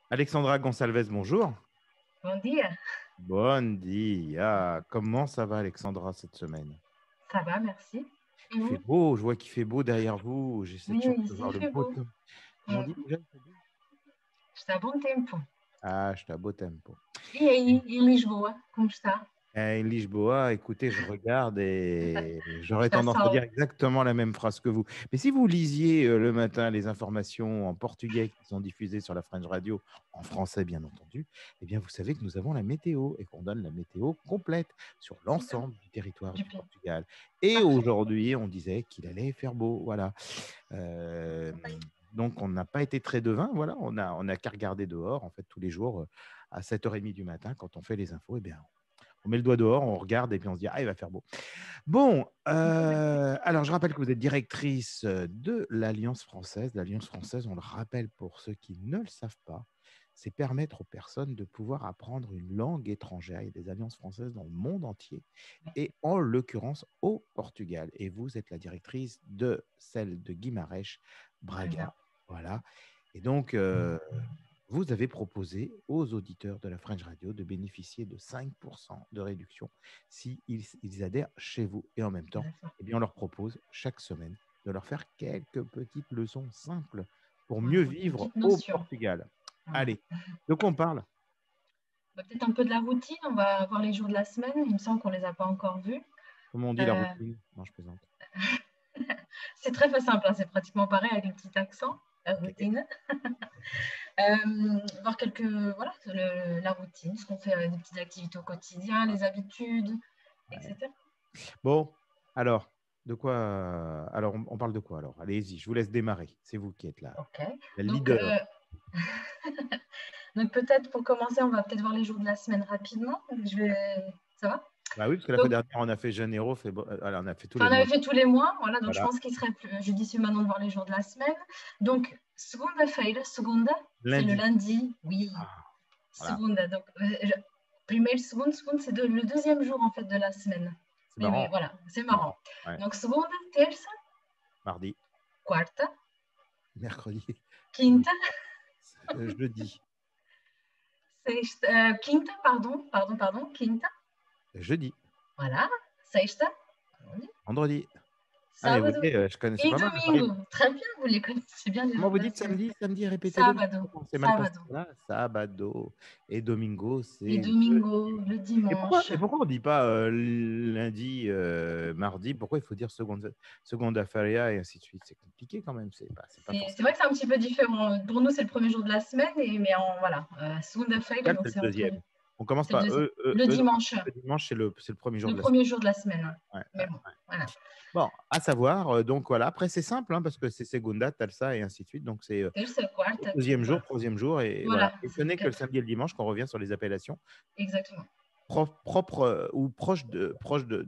Alexandra Gonçalves, bonjour. Bom dia, Bon dia. Comment ça va, Alexandra, cette semaine? ça va, merci. Et Il fait vous? beau, je vois qu'il fait beau derrière vous. J'ai cette Oui, chance de ici voir il le fait beau beau. temps. Comment on Hum, dit déjà, il fait beau? Está bom tempo. Ah, je suis à beau tempo. E aí, em Lisboa, como está? Lisboa, écoutez, je regarde et j'aurais Está tendance à dire sol. exactement la même phrase que vous. Mais si vous lisiez le matin les informations en portugais qui sont diffusées sur la French Radio, en français bien entendu, eh bien vous savez que nous avons la météo et qu'on donne la météo complète sur Super, l'ensemble du territoire du du pays. Portugal. Et Parfait. aujourd'hui, on disait qu'il allait faire beau. Voilà. Euh, donc on n'a pas été très devin. Voilà, on a qu'à regarder dehors en fait tous les jours à 7h30 du matin quand on fait les infos. Eh bien, on met le doigt dehors, on regarde et puis on se dit, ah, il va faire beau. Bon, alors je rappelle que vous êtes directrice de l'Alliance française. L'Alliance française, on le rappelle pour ceux qui ne le savent pas, c'est permettre aux personnes de pouvoir apprendre une langue étrangère. Il y a des alliances françaises dans le monde entier et en l'occurrence au Portugal. Et vous êtes la directrice de celle de Guimarães, Très bien. Braga. Voilà. Et donc, vous avez proposé aux auditeurs de la French Radio de bénéficier de 5% de réduction si ils adhèrent chez vous. Et en même temps, D'accord. eh bien, on leur propose chaque semaine de leur faire quelques petites leçons simples pour mieux Voilà, une vivre petite au notion. Portugal. Voilà. Allez, de quoi on parle? Bah, peut-être un peu de la routine, on va voir les jours de la semaine. Il me semble qu'on ne les a pas encore vus. Comment on dit la Euh, routine? Non, je plaisante. c'est très simple, hein, c'est pratiquement pareil avec le petit accent, la Ok. routine. Voir voilà, la routine, ce qu'on fait, des petites activités au quotidien, les habitudes, Ouais. etc. Bon, alors, de quoi alors, on parle de quoi alors? Allez-y, je vous laisse démarrer. C'est vous qui êtes là, Ok. la Donc, leader. donc peut-être pour commencer, on va peut-être voir les jours de la semaine rapidement. Ça va? Bah oui, parce que la fois Donc, dernière, on a fait Janeiro, alors, on a fait tous les enfin, on mois. avait fait tous les mois, voilà. Donc, je Voilà, pense qu'il serait plus judicieux maintenant de voir les jours de la semaine. Donc, segunda-feira, segunda, c'est le lundi. lundi, oui. Ah, voilà, Segunda. Donc, primeiro, segundo, segundo, c'est le deuxième jour en fait de la semaine. c'est Mais marrant. voilà, c'est C'est marrant. marrant. Ouais. Donc, segunda, terça, Mardi, quarta, mercredi, quinta, jeudi, sexta, quinta, pardon, quinta, jeudi, voilà, sexta, vendredi. Ah, mais vous sábado voyez, je connaissais et pas mal. domingo. Très bien, vous les connaissez bien les Comment jours de vous la dites semaine. samedi? Samedi, répétez-le, parce Sábado, que c'est mal passé. sábado Voilà, sabado. Et domingo, et c'est le... domingo, le dimanche. Et pourquoi on ne dit pas lundi, mardi? Pourquoi il faut dire seconda feria et ainsi de suite? C'est compliqué quand même, c'est pas C'est vrai forcément. que c'est un petit peu différent. Pour nous, c'est le premier jour de la semaine, mais voilà, segunda-feira, Portugal, donc c'est le c'est entre, deuxième. On commence c'est le pas deuxième. Le dans dimanche. le dimanche, c'est le premier jour Le de la semaine. premier jour de la semaine. Ouais, ouais, Mais bon, ouais. voilà. Bon, à savoir, donc voilà, après c'est simple, hein, parce que c'est Segunda, Talsa et ainsi de suite. Donc c'est Terça, quarta, deuxième jour, voilà. troisième jour, et voilà. Voilà, Et ce c'est n'est que le quatre. samedi et le dimanche qu'on revient sur les appellations Exactement. propres ou proches de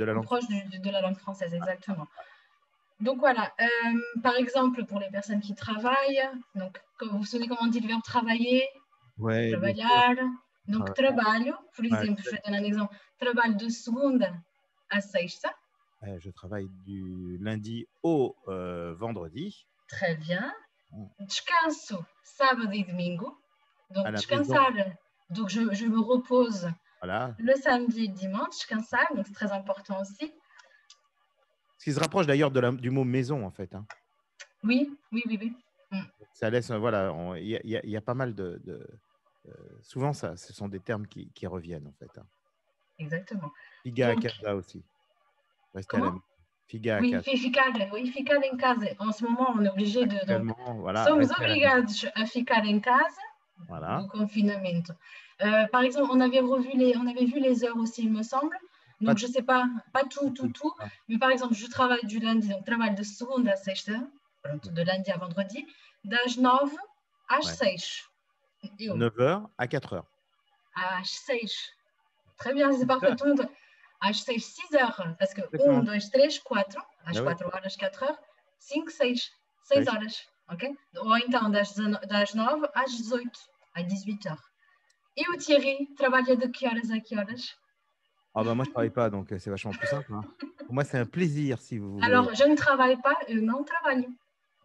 la Ou langue proche de la langue française, française. exactement. Donc voilà, par exemple, pour les personnes qui travaillent, donc vous vous souvenez comment on dit le verbe travailler? Ouais, bien sûr. Trabalhar. Donc trabalho, por Ouais, exemplo, je vais donner un exemple. Trabalho de segunda à sexta. je travaille du lundi au vendredi. Très bien. Bon, Descanso sábado e domingo. à Donc la maison, descansar, donc je me repose voilà. le samedi et le dimanche, descansar, donc c'est très important aussi. Ce qui se rapproche d'ailleurs du mot maison, en fait, hein. Oui, oui, oui, oui. Ça laisse, voilà, il y a pas mal souvent, ce sont des termes qui reviennent, en fait, hein. Exactement. Figa à Donc, casa aussi. Rester à la comment? maison. Figa à Oui, casa. ficar em casa. En ce moment, on est obligé de. Donc, Actuellement, voilà, somos rester à la maison. obrigados a ficar em casa Voilà. no confinamento. Par exemple, on avait vu les heures aussi, il me semble. Pas Donc, je ne sais pas, pas tout, non. mais par exemple, je travaille du lundi, donc travaille de segunda a sexta, pronto, de lundi à vendredi, das 9 às Ouais. 6. Eu, 9h à 4h. às 6. Très bien, c'est parfait. Tout le monde, às 6, 6 heures, parce que 1, Exactement. 2, 3, 4, às Ben oui. 4 horas, 4 heures, 5, 6, 6 horas, ok? Ou então das 9 às 18, às 18 heures. E o Thierry trabalha de que horas a que horas? Ah bah moi, je ne travaille pas, donc c'est vachement plus simple, hein. Pour moi, c'est un plaisir, si vous voulez. Alors, je ne travaille pas, eu não trabalho.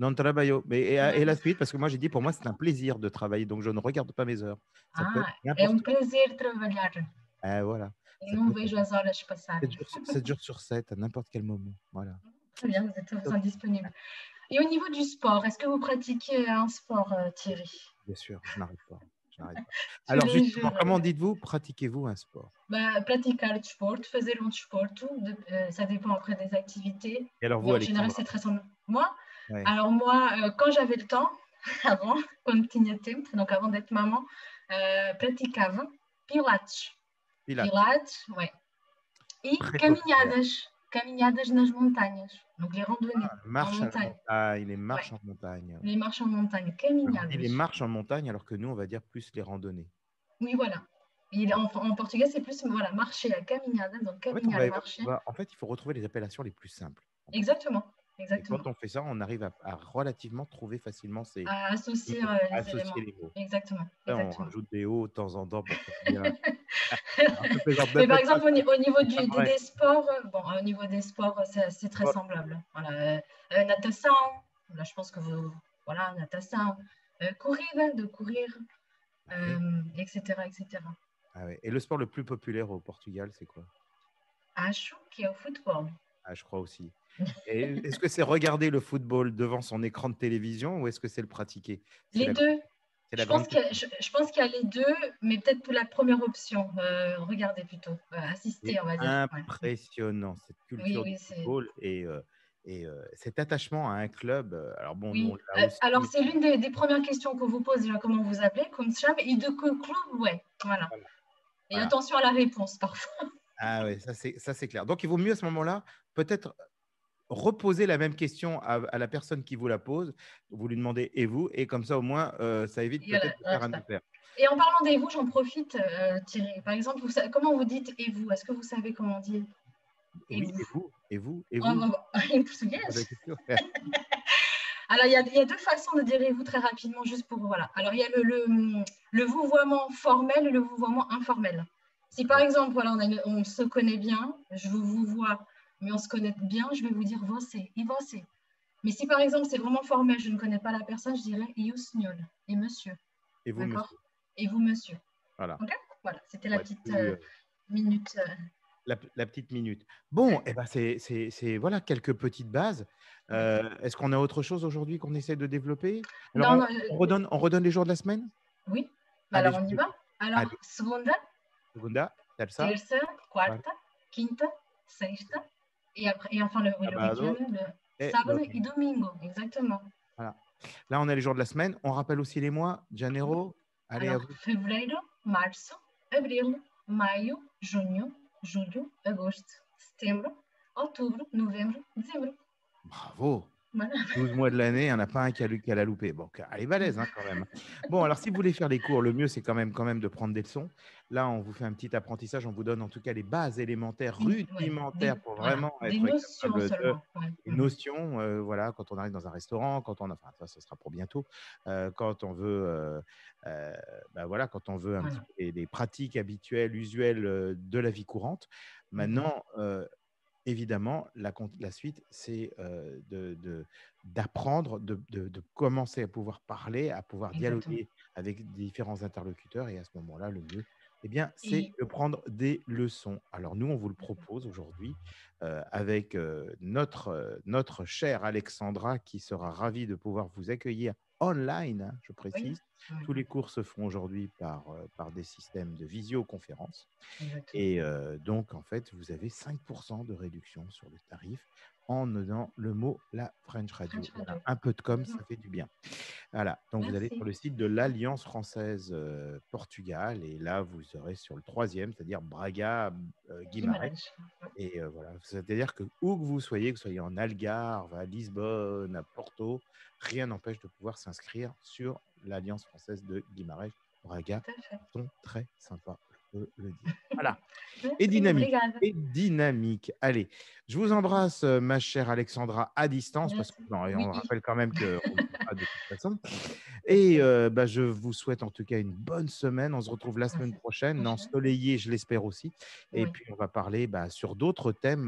Non trabalho. Mais et la suite, parce que moi j'ai dit pour moi c'est un plaisir de travailler, donc je ne regarde pas mes heures. Ça peut être É n'importe quand. prazer trabalhar Voilà. e Ça não peut être vejo as horas passar. 7 jours sur 7, à n'importe quel moment. Voilà. Très bien, vous êtes Top. tous indisponibles. Et au niveau du sport, est-ce que vous pratiquez un sport, Thierry? Bien sûr, je n'arrête pas. Je n'arrête pas. Tous Alors les justement, jours. comment dites-vous pratiquez-vous un sport? Praticar desporto, fazer desporto, ça dépend après des activités, Et alors mais vous, en général, Alexandra? c'est très simple. Moi, Ouais. alors moi, quand j'avais le temps, avant, quando tinha tempo, donc avant d'être maman, praticava pilates. Pilates. Pilates, ouais. E Très populaire. caminhadas nas montanhas, donc les randonnées en Marche à la montagne. montagne, les Ouais, marches en montagne. les marches en montagne, Alors, on dit les caminhadas. marches en montagne, alors que nous, on va dire plus les randonnées. Oui, voilà. Et en portugais, c'est plus voilà, marcher, a caminhada, donc En fait, on caminhar, va, marcher. en fait, il faut retrouver les appellations les plus simples. Exactement, Et quand exactement. on fait ça, on arrive à relativement trouver facilement ces À associer mots, à les associer éléments. les mots. Exactement, Là, on exactement. rajoute des O de temps en temps pour faire bien. Alors, je plaisante, ne Mais par faites pas exemple, ça, au niveau c'est pas vrai. des sports, bon, au niveau des sports, c'est très Bon, semblable. Voilà, natation, là, je pense que vous, voilà, natation, courir, de courir, ah oui, etc., etc. ah oui. Et le sport le plus populaire au Portugal, c'est quoi? Acho que é o futebol. Ah, je crois aussi. Et est-ce que c'est regarder le football devant son écran de télévision ou est-ce que c'est le pratiquer? Les deux. C'est la grande question. Je pense qu'il y a les deux, mais peut-être pour la première option. Regardez plutôt, C'est assister, on va dire. Ouais. impressionnant, cette Oui, culture du oui, c'est. football et cet attachement à un club. Alors bon, nous, on Oui. l'a aussi, Alors, mais c'est l'une des premières questions qu'on vous pose déjà, comment vous appelez, comme ça, et de quel club, ouais. Voilà. voilà. Et Voilà. attention à la réponse, parfois. Ah oui, ça c'est clair. Donc, il vaut mieux à ce moment-là, peut-être reposer la même question à la personne qui vous la pose. Vous lui demandez et vous, et comme ça, au moins, ça évite Et, voilà, peut-être de voilà, faire tout un à fait. impair. Et en parlant des vous, j'en profite, Thierry. Par exemple, comment vous dites et vous? Est-ce que vous savez comment on dit et Oui, vous? et vous, et vous, et vous. Em Je pose la português? question. Alors, il y a deux façons de dire et vous très rapidement, juste pour. Voilà. Alors, il y a le vouvoiement formel et le vouvoiement informel. Si par exemple, voilà, on se connaît bien, je vous vois, mais on se connaît bien, je vais vous dire você et você. Mais si par exemple, c'est vraiment formel, je ne connais pas la personne, je dirais e o senhor, et monsieur. Et vous, D'accord? monsieur. Et vous, monsieur. Voilà. OK? Voilà, c'était la Pour être petite plus, minute. la petite minute. Bon, eh ben voilà quelques petites bases. Oui. Est-ce qu'on a autre chose aujourd'hui qu'on essaie de développer? Alors, Non, non, on redonne les jours de la semaine? oui. Allez, Alors, on y va. Alors, allez. segunda, Segunda, terça, terça, quarta, quarta, quinta, sexta, et enfin le week-end, sábado le et sábado et domingo. domingo, exactement. Voilà. Là, on a les jours de la semaine. On rappelle aussi les mois. Oui. Janeiro. Allez, à Alors, vous. fevereiro, março, abril, maio, junho, julho, agosto, setembro, outubro, novembro, dezembro. Bravo. Voilà. 12 mois de l'année, il n'y en a pas un qui a la loupé. Bon, elle est balèze hein, quand même. Bon, alors si vous voulez faire les cours, le mieux, c'est quand même de prendre des leçons. Là, on vous fait un petit apprentissage. On vous donne en tout cas les bases élémentaires, Ouais, rudimentaires pour voilà, vraiment des être notions capable de seulement. Ouais. des notions. Voilà, quand on arrive dans un restaurant, quand on a, enfin, ça, ce sera pour bientôt. Quand on veut, voilà, quand on veut un petit Voilà. peu des pratiques habituelles, usuelles de la vie courante. Maintenant, évidemment, la suite, c'est d'apprendre, de commencer à pouvoir parler, à pouvoir Exactement. dialoguer avec différents interlocuteurs. Et à ce moment-là, le mieux, eh bien, c'est Et de prendre des leçons. Alors, nous, on vous le propose aujourd'hui avec notre chère Alexandra qui sera ravie de pouvoir vous accueillir online, hein, je oui, précise. oui, Tous les cours se font aujourd'hui par des systèmes de visioconférence. exactement. Et donc, en fait, vous avez 5% de réduction sur le tarif en donnant le mot la French Radio. French Voilà, Radio. un peu de com, ça fait du bien. Voilà, donc vous allez sur Merci. le site de l'Alliance française Portugal et là, vous serez sur le troisième, c'est-à-dire Braga, Guimarães. Guimarães. Et voilà, c'est-à-dire que où que vous soyez en Algarve, à Lisbonne, à Porto, rien n'empêche de pouvoir s'inscrire sur l'Alliance française de Guimarães. Braga, Tout à fait. ils sont très sympas. peut le dire. Voilà. Et dynamique. Et dynamique. Allez, je vous embrasse, ma chère Alexandra, à distance, parce qu'on rappelle quand même qu'on ne peut pas de toute façon. Et je vous souhaite en tout cas une bonne semaine. On se retrouve la semaine prochaine, ensoleillée, je l'espère aussi. Et puis, on va parler sur d'autres thèmes.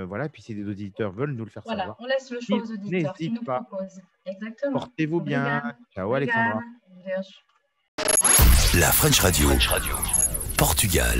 Voilà. Puis, si des auditeurs veulent nous le faire savoir, on laisse le choix aux auditeurs qui nous proposent. Exactement. Portez-vous bien. Ciao, Alexandra. La French Radio. Portugal.